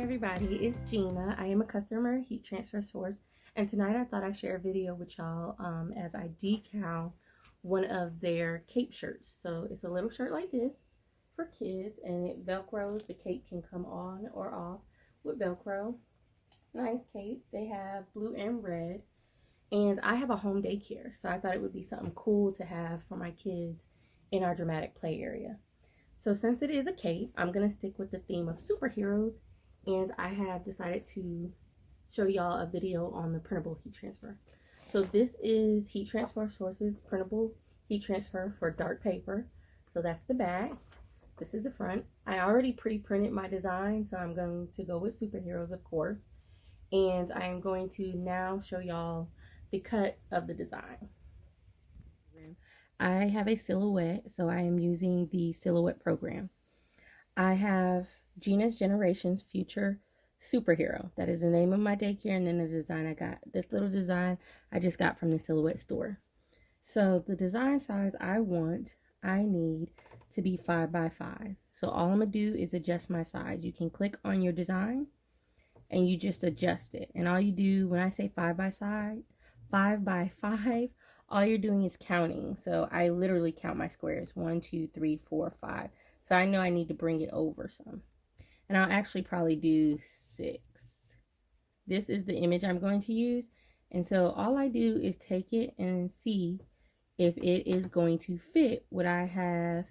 everybody, it's Gina. I am a customer heat transfer source, and tonight I thought I'd share a video with y'all as I decal one of their cape shirts. So it's a little shirt like this for kids, and it velcros. The cape can come on or off with velcro. Nice cape. They have blue and red, and I have a home daycare, so I thought it would be something cool to have for my kids in our dramatic play area. So since it is a cape, I'm going to stick with the theme of superheroes, and I have decided to show y'all a video on the printable heat transfer. So this is Heat Transfer Sources printable heat transfer for dark paper. So that's the back. This is the front. I already pre-printed my design, so I'm going to go with superheroes, of course. And I am going to now show y'all the cut of the design. I have a silhouette, so I am using the silhouette program. I have Gina's Generations Future Superhero. That is the name of my daycare, and then the design I got. This little design I just got from the silhouette store. So the design size I need to be 5 by 5. So all I'm going to do is adjust my size. You can click on your design and you just adjust it. And all you do when I say 5 by 5, all you're doing is counting. So I literally count my squares. 1, 2, 3, 4, 5. So I know I need to bring it over some. And I'll actually probably do 6. This is the image I'm going to use. And so all I do is take it and see if it is going to fit what I have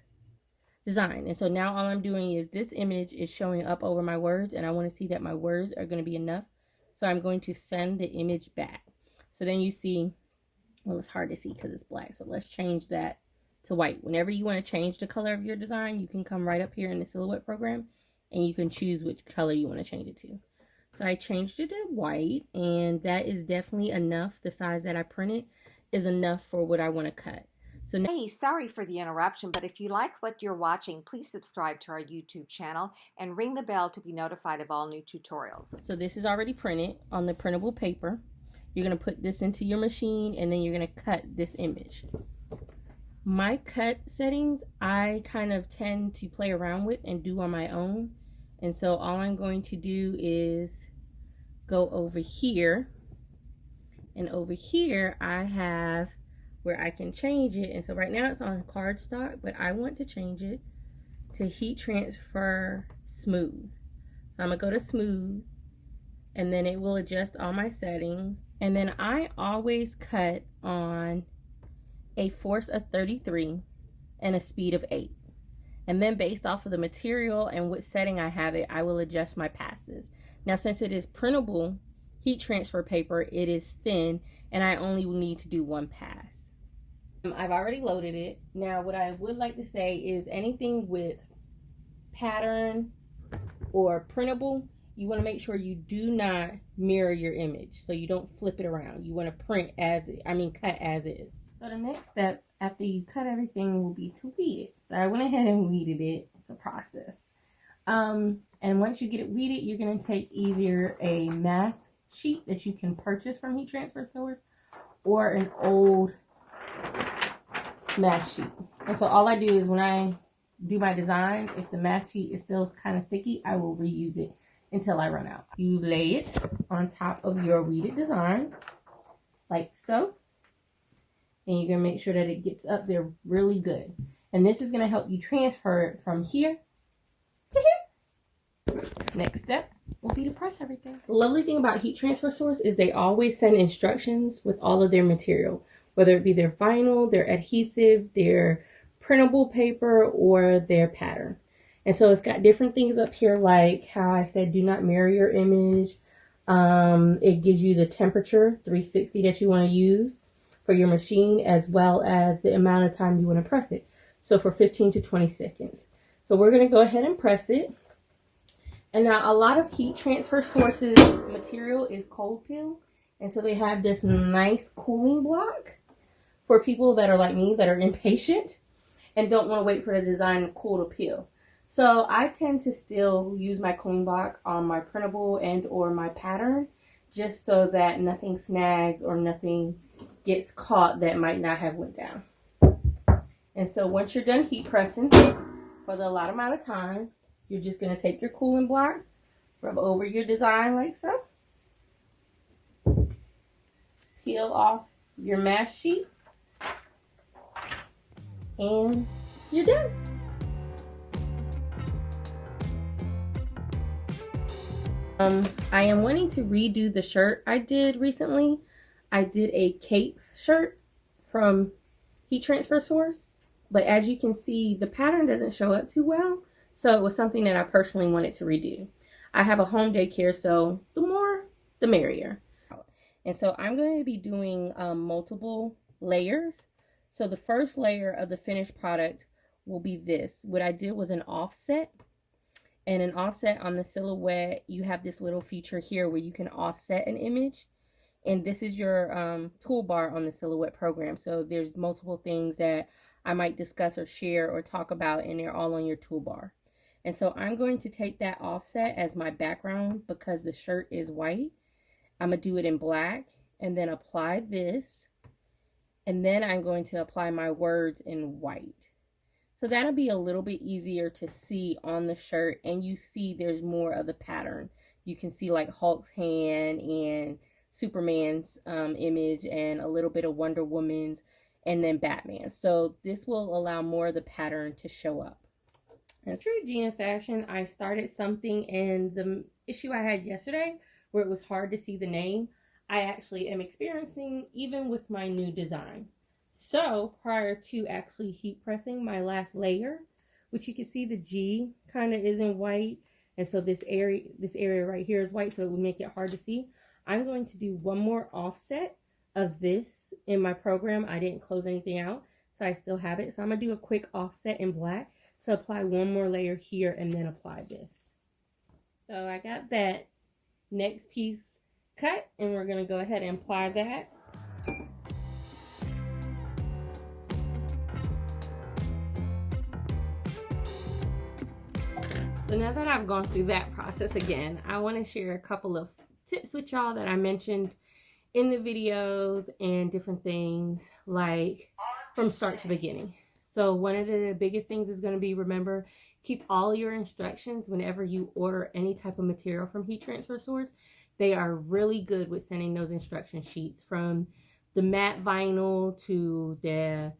designed. And so now all I'm doing is this image is showing up over my words, and I want to see that my words are going to be enough. So I'm going to send the image back. So then you see, well, it's hard to see because it's black. So let's change that to white. Whenever you want to change the color of your design, you can come right up here in the silhouette program and you can choose which color you want to change it to. So I changed it to white, and that is definitely enough. The size that I printed is enough for what I want to cut. So now, hey, sorry for the interruption, but if you like what you're watching, please subscribe to our YouTube channel and ring the bell to be notified of all new tutorials. So this is already printed on the printable paper. You're going to put this into your machine, and then you're going to cut this image. My cut settings, I kind of tend to play around with and do on my own. And so all I'm going to do is go over here. And over here, I have where I can change it. And so right now it's on cardstock, but I want to change it to heat transfer smooth. So I'm going to go to smooth, and then it will adjust all my settings. And then I always cut on a force of 33 and a speed of 8. And then based off of the material and what setting I have it, I will adjust my passes. Now, since it is printable heat transfer paper, it is thin, and I only will need to do 1 pass. I've already loaded it. Now, what I would like to say is anything with pattern or printable, you want to make sure you do not mirror your image, so you don't flip it around. You want to cut as is. So the next step after you cut everything will be to weed it. So I went ahead and weeded it. It's a process. And once you get it weeded, you're going to take either a mask sheet that you can purchase from Heat Transfer Source or an old mask sheet. And so all I do is when I do my design, if the mask sheet is still kind of sticky, I will reuse it until I run out. You lay it on top of your weeded design like so. And you're going to make sure that it gets up there really good. And this is going to help you transfer it from here to here. Next step will be to press everything. The lovely thing about Heat Transfer Source is they always send instructions with all of their material, whether it be their vinyl, their adhesive, their printable paper, or their pattern. And so it's got different things up here, like how I said, do not mirror your image. It gives you the temperature, 360, that you want to use for your machine, as well as the amount of time you want to press it. So for 15 to 20 seconds. So we're going to go ahead and press it. And now a lot of Heat Transfer Sources material is cold peel. And so they have this nice cooling block for people that are like me, that are impatient and don't want to wait for the design to cool to peel. So I tend to still use my cooling block on my printable and or my pattern, just so that nothing snags or nothing gets caught that might not have went down. And so once you're done heat pressing for the allotted amount of time, you're just going to take your cooling block, Rub over your design like so. Peel off your mask sheet. And you're done. I am wanting to redo the shirt I did recently. I did a cape shirt from Heat Transfer Source, but as you can see, the pattern doesn't show up too well, so it was something that I personally wanted to redo. I have a home daycare, so the more, the merrier. And so I'm going to be doing multiple layers. So the first layer of the finished product will be this. What I did was an offset. And an offset on the silhouette, you have this little feature here where you can offset an image. And this is your toolbar on the silhouette program. So there's multiple things that I might discuss or share or talk about, and they're all on your toolbar. And so I'm going to take that offset as my background because the shirt is white. I'm going to do it in black and then apply this. And then I'm going to apply my words in white. So that'll be a little bit easier to see on the shirt, and you see there's more of the pattern. You can see like Hulk's hand and Superman's image and a little bit of Wonder Woman's and then Batman. So this will allow more of the pattern to show up. And through Gina fashion, I started something in the issue I had yesterday where it was hard to see the name. I actually am experiencing even with my new design. So prior to actually heat pressing my last layer, which you can see the G kind of is in white, and so this area right here is white, so it would make it hard to see. I'm going to do one more offset of this in my program. I didn't close anything out, so I still have it. So I'm gonna do a quick offset in black to apply one more layer here and then apply this. So I got that next piece cut, and we're gonna go ahead and apply that. So now that I've gone through that process again, I want to share a couple of tips with y'all that I mentioned in the videos and different things, like from start to beginning. So one of the biggest things is going to be, remember, keep all your instructions whenever you order any type of material from Heat Transfer Source. They are really good with sending those instruction sheets, from the matte vinyl to the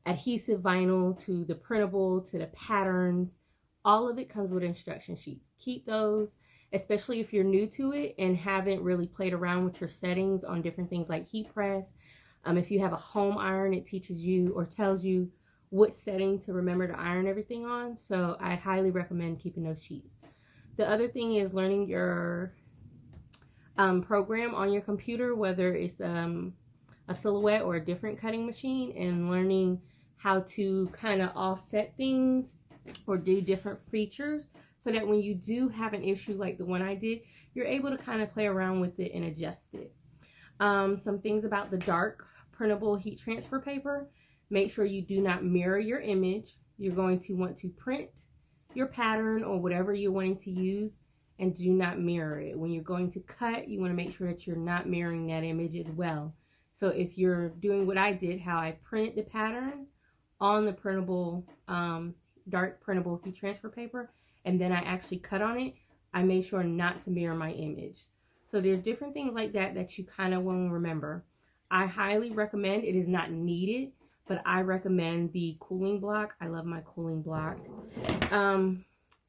adhesive vinyl to the printable to the patterns. All of it comes with instruction sheets. Keep those, especially if you're new to it and haven't really played around with your settings on different things like heat press. If you have a home iron, it teaches you or tells you what setting to remember to iron everything on. So I highly recommend keeping those sheets. The other thing is learning your program on your computer, whether it's a silhouette or a different cutting machine, and learning how to kind of offset things or do different features, so that when you do have an issue like the one I did, you're able to kind of play around with it and adjust it. Some things about the dark printable heat transfer paper: make sure you do not mirror your image. You're going to want to print your pattern or whatever you're wanting to use, and do not mirror it. When you're going to cut, you want to make sure that you're not mirroring that image as well. So if you're doing what I did, how I printed the pattern on the printable dark printable heat transfer paper, and then I actually cut on it, I made sure not to mirror my image. So there's different things like that that you kind of want to remember. I highly recommend, it is not needed, but I recommend the cooling block. I love my cooling block.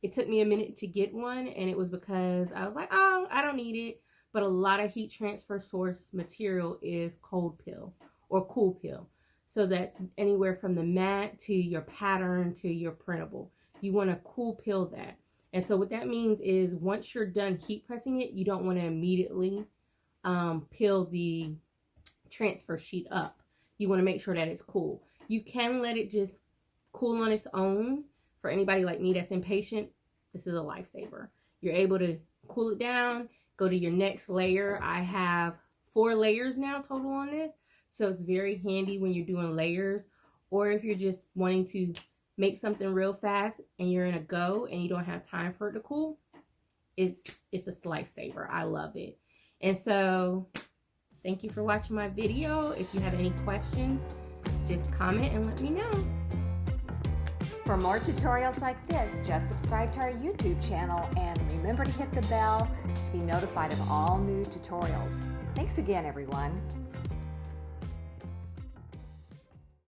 It took me a minute to get one, and it was because I was like, oh, I don't need it. But a lot of Heat Transfer Source material is cold peel or cool peel. So that's anywhere from the matte to your pattern to your printable. You want to cool peel that. And so what that means is once you're done heat pressing it, you don't want to immediately peel the transfer sheet up. You want to make sure that it's cool. You can let it just cool on its own. For anybody like me that's impatient, this is a lifesaver. You're able to cool it down, go to your next layer. I have 4 layers now total on this. So it's very handy when you're doing layers, or if you're just wanting to make something real fast and you're in a go and you don't have time for it to cool. It's a lifesaver. I love it. And so thank you for watching my video. If you have any questions, just comment and let me know. For more tutorials like this, just subscribe to our YouTube channel and remember to hit the bell to be notified of all new tutorials. Thanks again, everyone.